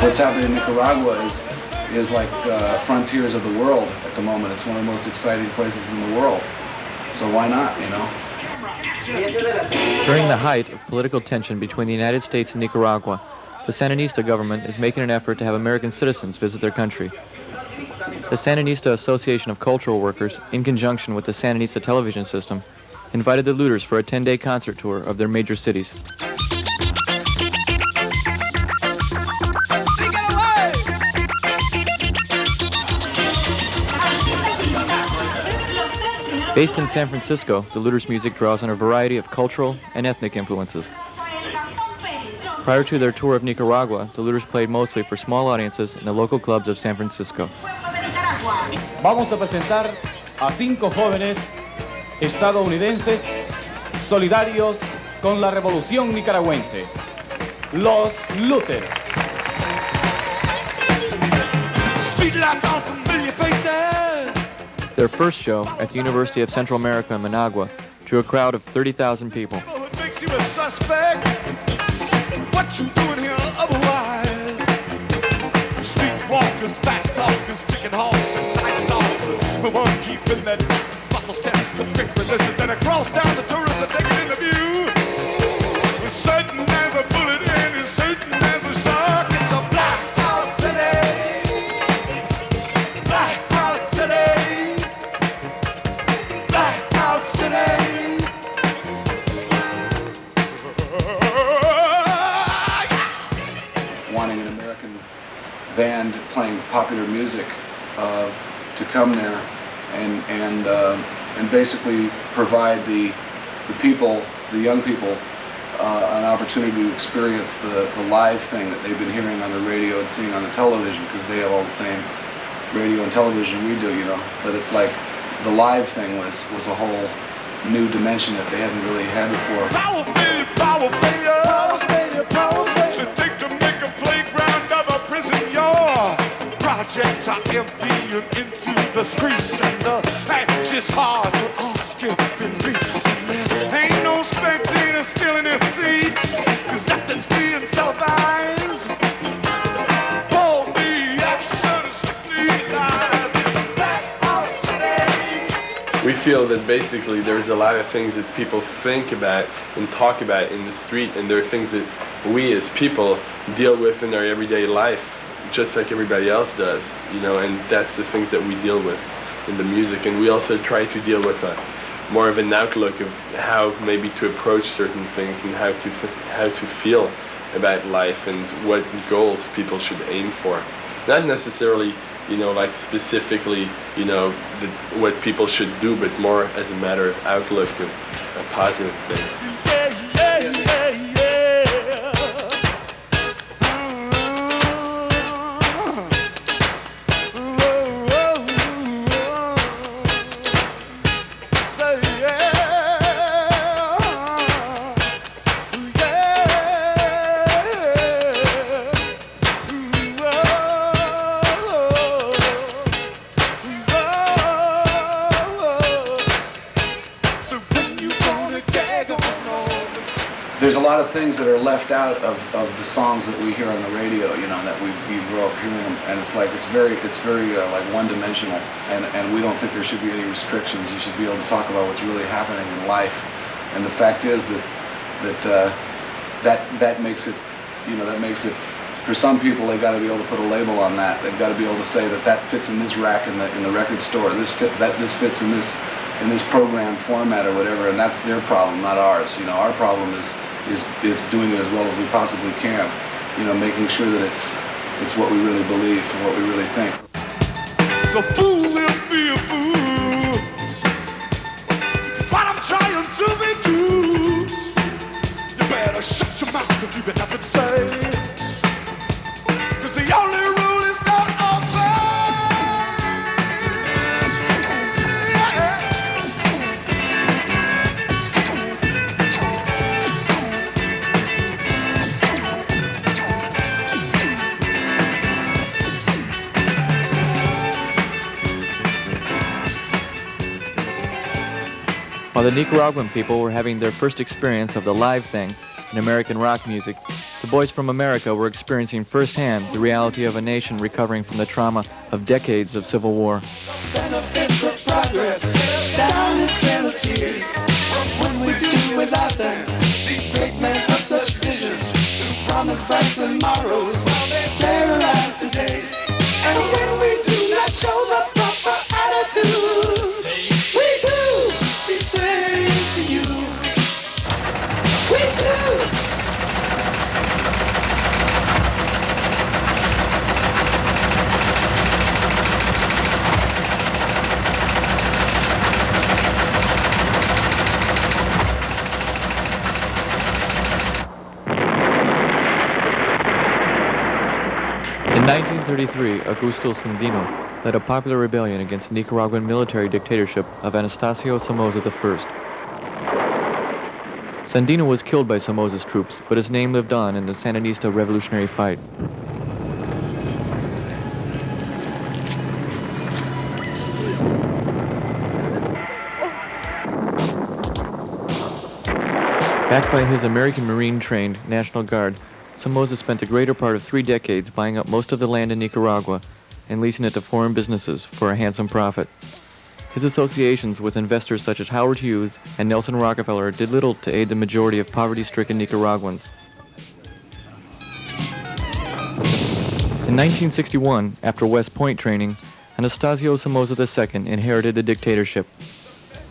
What's happening in Nicaragua is like frontiers of the world at the moment. It's one of the most exciting places in the world. So why not, you know? During the height of political tension between the United States and Nicaragua, the Sandinista government is making an effort to have American citizens visit their country. The Sandinista Association of Cultural Workers, in conjunction with the Sandinista television system, invited the looters for a 10-day concert tour of their major cities. Based in San Francisco, the Looters' music draws on a variety of cultural and ethnic influences. Prior to their tour of Nicaragua, the Looters played mostly for small audiences in the local clubs of San Francisco. Vamos a presentar a 5 jóvenes estadounidenses solidarios con la revolución nicaragüense, los Looters. Streetlights on familiar faces. Their first show at the University of Central America in Managua drew a crowd of 30,000 people. It makes you a suspect. What you doing here otherwise? Streetwalkers, fast talkers, chicken hawks, and night stalkers. The one keeping that distance, muscle step, the quick resistance, and across town the tourists are taking in the view. As certain as a bullet and as certain as a shark, it's a blackout city. Blackout city. Blackout city. Wanting an American band playing popular music to come there and basically provide the people, the young people, an opportunity to experience the live thing that they've been hearing on the radio and seeing on the television, because they have all the same radio and television we do, you know. But it's like the live thing was a whole new dimension that they hadn't really had before. Power failure, power failure, power failure, power failure. Should think to make a playground of a prison yard. Projects are emptying into the streets, and the patch is hard to ask if been reached. And there ain't no spectators still in their seats, cause nothing's being televised. All the action is strictly live in the blackout city. We feel that basically there's a lot of things that people think about and talk about in the street, and there are things that we as people deal with in our everyday life, just like everybody else does, you know, and that's the things that we deal with in the music. And we also try to deal with more of an outlook of how maybe to approach certain things and how to feel about life and what goals people should aim for. Not necessarily, you know, like specifically, you know, what people should do, but more as a matter of outlook of a positive thing. There's a lot of things that are left out of the songs that we hear on the radio, you know, that we grow up hearing them, and it's very like one-dimensional, and we don't think there should be any restrictions. You should be able to talk about what's really happening in life, and the fact is that makes it, you know, that makes it, for some people, they've got to be able to put a label on that. They've got to be able to say that fits in this rack in the record store. This fits in this program format or whatever, and that's their problem, not ours. You know, our problem is doing it as well as we possibly can. You know, making sure that it's what we really believe and what we really think. So fool will be a fool. What I'm trying to be you. You better shut your mouth if you got nothing to say. Cause the only rule is not While the Nicaraguan people were having their first experience of the live thing in American rock music, the boys from America were experiencing firsthand the reality of a nation recovering from the trauma of decades of civil war. Benefits of progress, down this trail of tears. What would we do without them? These great men of such visions, who promise bright tomorrows, terrorize today. And when we do not show the proper attitude, we do these things to you. We do. In 1933, Augusto Sandino led a popular rebellion against Nicaraguan military dictatorship of Anastasio Somoza I. Sandino was killed by Somoza's troops, but his name lived on in the Sandinista revolutionary fight. Backed by his American Marine-trained National Guard, Samosa spent the greater part of 3 decades buying up most of the land in Nicaragua and leasing it to foreign businesses for a handsome profit. His associations with investors such as Howard Hughes and Nelson Rockefeller did little to aid the majority of poverty-stricken Nicaraguans. In 1961, after West Point training, Anastasio Somoza II inherited the dictatorship.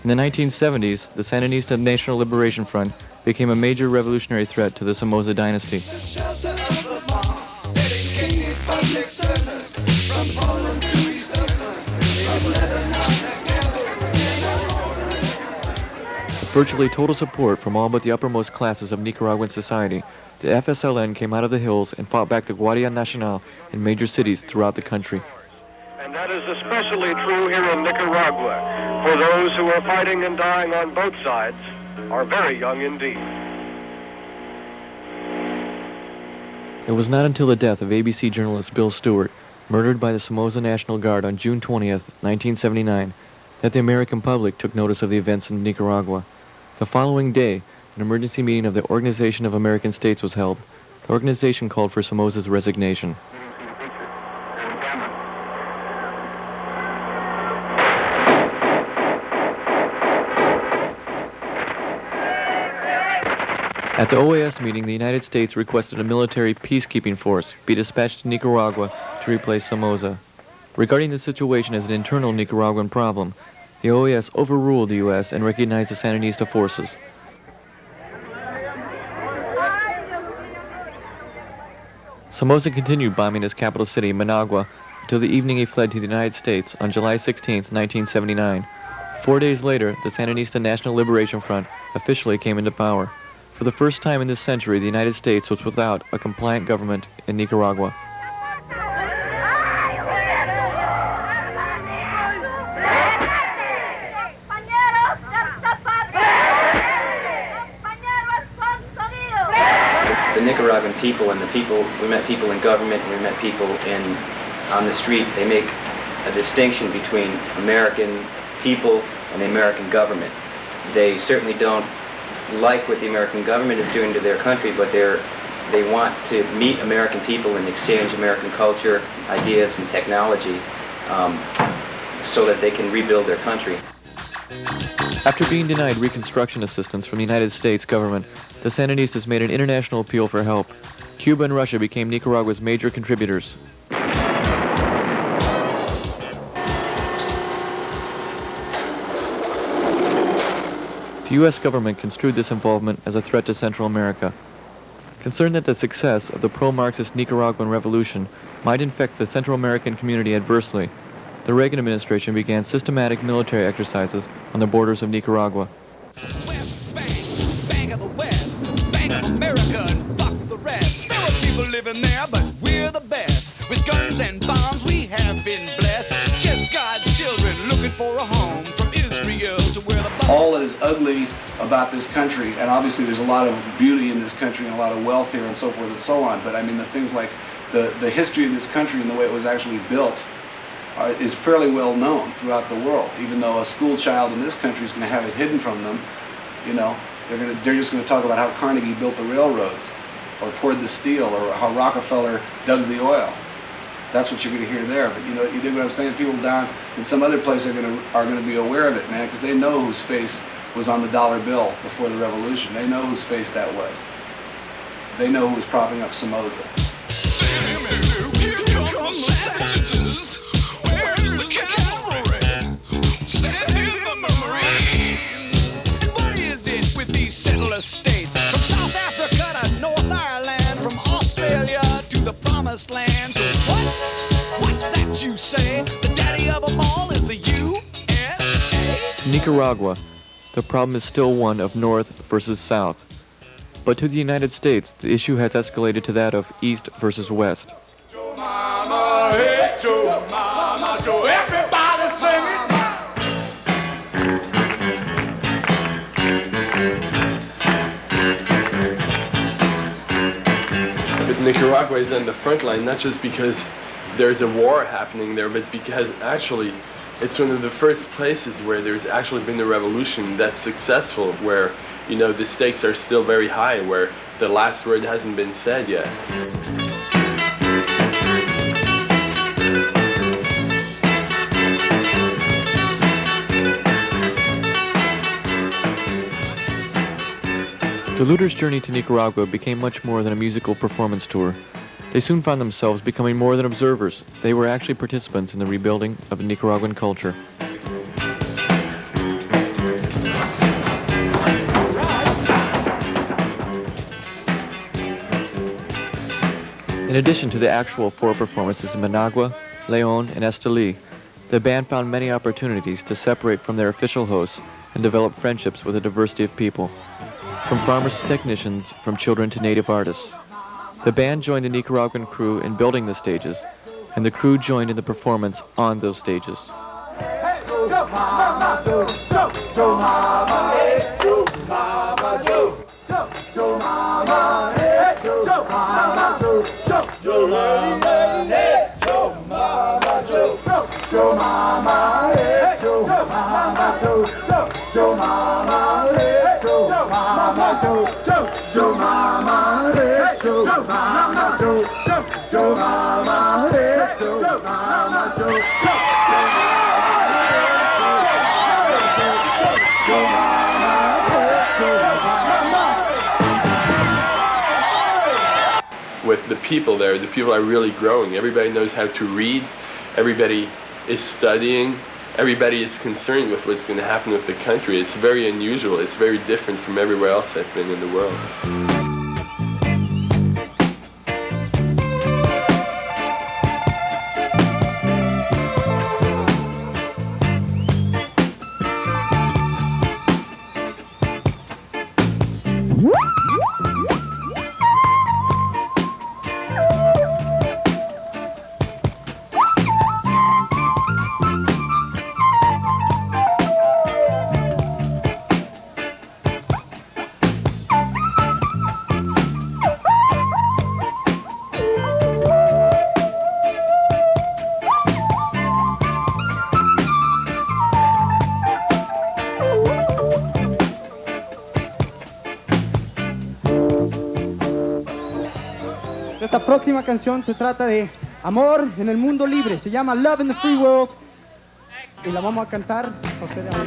In the 1970s, the Sandinista National Liberation Front became a major revolutionary threat to the Somoza dynasty. With virtually total support from all but the uppermost classes of Nicaraguan society, the FSLN came out of the hills and fought back the Guardia Nacional in major cities throughout the country. And that is especially true here in Nicaragua, for those who are fighting and dying on both sides are very young indeed. It was not until the death of ABC journalist Bill Stewart, murdered by the Somoza National Guard on June 20th, 1979, that the American public took notice of the events in Nicaragua. The following day, an emergency meeting of the Organization of American States was held. The organization called for Somoza's resignation. At the OAS meeting, the United States requested a military peacekeeping force be dispatched to Nicaragua to replace Somoza. Regarding the situation as an internal Nicaraguan problem, the OAS overruled the U.S. and recognized the Sandinista forces. Somoza continued bombing his capital city, Managua, until the evening he fled to the United States on July 16, 1979. 4 days later, the Sandinista National Liberation Front officially came into power. For the first time in this century, the United States was without a compliant government in Nicaragua. The Nicaraguan people and we met people in government and we met people on the street, they make a distinction between American people and the American government. They certainly don't like what the American government is doing to their country, but they want to meet American people and exchange American culture, ideas, and technology so that they can rebuild their country. After being denied reconstruction assistance from the United States government, the Sandinistas made an international appeal for help. Cuba and Russia became Nicaragua's major contributors. The U.S. government construed this involvement as a threat to Central America. Concerned that the success of the pro-Marxist Nicaraguan revolution might infect the Central American community adversely, the Reagan administration began systematic military exercises on the borders of Nicaragua. West Bank, Bank of the West, Bank of America, and fuck the rest. There are people living there, but we're the best. With guns and bombs, we have been blessed. Just God's children looking for a home, from Israel to where the... All that is ugly about this country, and obviously there's a lot of beauty in this country and a lot of wealth here and so forth and so on, but I mean the things like the history of this country and the way it was actually built is fairly well known throughout the world. Even though a school child in this country is going to have it hidden from them, you know, they're just going to talk about how Carnegie built the railroads. or poured the steel, or how Rockefeller dug the oil. That's what you're going to hear there. But you dig what I'm saying? People down in some other place are going to be aware of it, man, because they know whose face was on the dollar bill before the revolution. They know whose face that was. They know who was propping up Samosa. Here come the savages. Where's the cavalry? Send in the Marines. What is it with these settler states? From South Africa to North Ireland, from Australia to the Promised Land. What's that you say? The daddy of them all is the USA? To Nicaragua, the problem is still one of North versus South. But to the United States, the issue has escalated to that of East versus West. Joe Mama, hey, Joe Mama, Joe, everybody sing it. But Nicaragua is on the front line, not just because there's a war happening there, but because actually it's one of the first places where there's actually been a revolution that's successful, where the stakes are still very high, where the last word hasn't been said yet. The looters' journey to Nicaragua became much more than a musical performance tour. They soon found themselves becoming more than observers. They were actually participants in the rebuilding of Nicaraguan culture. In addition to the actual 4 performances in Managua, León, and Esteli, the band found many opportunities to separate from their official hosts and develop friendships with a diversity of people, from farmers to technicians, from children to native artists. The band joined the Nicaraguan crew in building the stages, and the crew joined in the performance on those stages. With the people there, the people are really growing. Everybody knows how to read. Everybody is studying. Everybody is concerned with what's going to happen with the country. It's very unusual. It's very different from everywhere else I've been in the world. Esta próxima canción se trata de amor en el mundo libre. Se llama Love in the Free World. Y la vamos a cantar a ustedes ahora.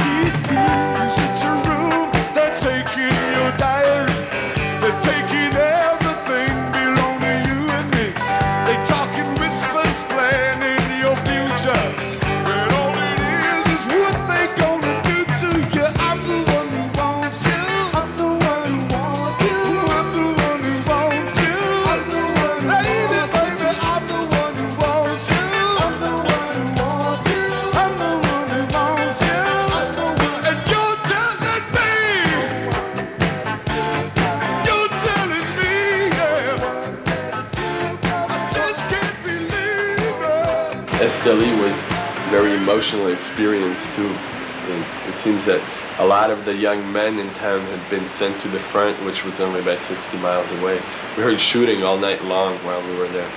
You sit Philly was a very emotional experience too. And it seems that a lot of the young men in town had been sent to the front, which was only about 60 miles away. We heard shooting all night long while we were there.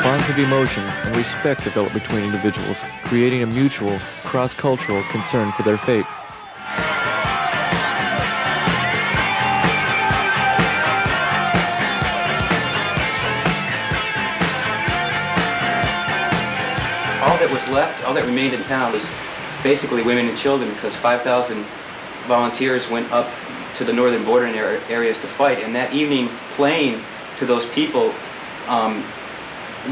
Bonds of emotion and respect develop between individuals, creating a mutual, cross-cultural concern for their fate. All that was left, all that remained in town was basically women and children, because 5,000 volunteers went up to the northern bordering areas to fight. And that evening, playing to those people,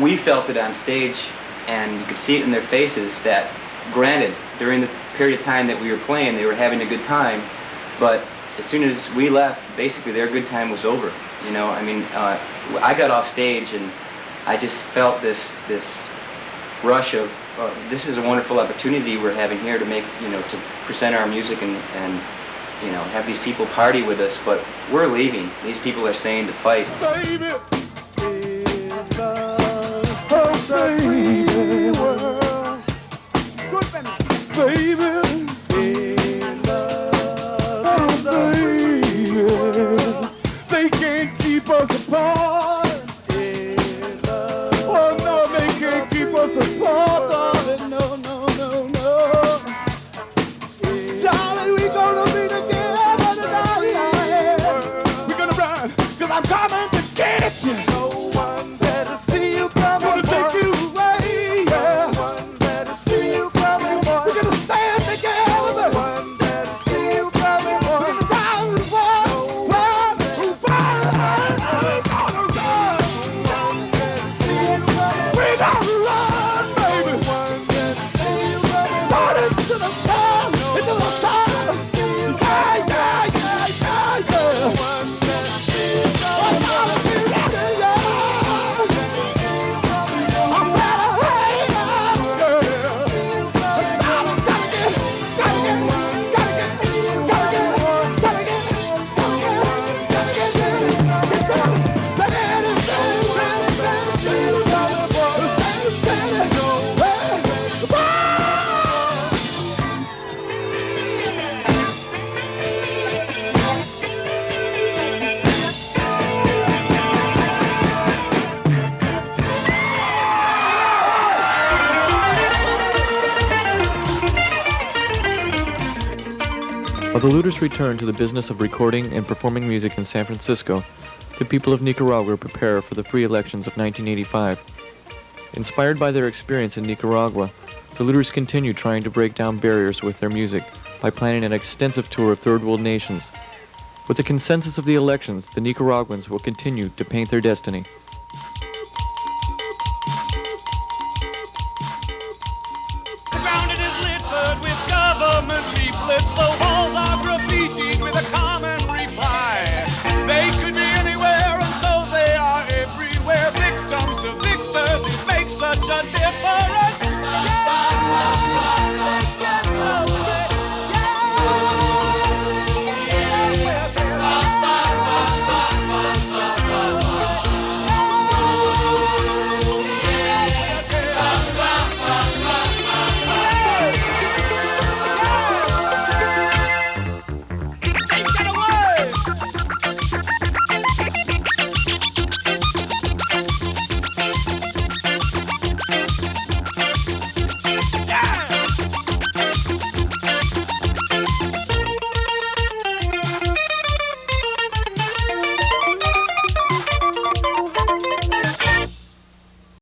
we felt it on stage, and you could see it in their faces that, granted, during the period of time that we were playing, they were having a good time, but as soon as we left, basically their good time was over. You know, I mean, I got off stage and I just felt this rush of, this is a wonderful opportunity we're having here to make, you know, to present our music and you know, have these people party with us, but we're leaving. These people are staying to fight. Baby, baby, world. Baby, they can't keep us apart. Oh no, they can't keep us apart, darling. No, no, no, no. Darling, we gonna be together tonight. We're gonna run, 'cause I'm coming to get you. No one better see you coming. Gonna take you away, yeah. No one better see you coming, boy. We're gonna stand together. No one better see you coming, boy. We're gonna run, run, we're gonna run. We're gonna run, baby. Run into the sun, into the sun. Yeah, yeah, yeah, yeah, yeah. While the Looters return to the business of recording and performing music in San Francisco, the people of Nicaragua prepare for the free elections of 1985. Inspired by their experience in Nicaragua, the Looters continue trying to break down barriers with their music by planning an extensive tour of third world nations. With the consensus of the elections, the Nicaraguans will continue to paint their destiny.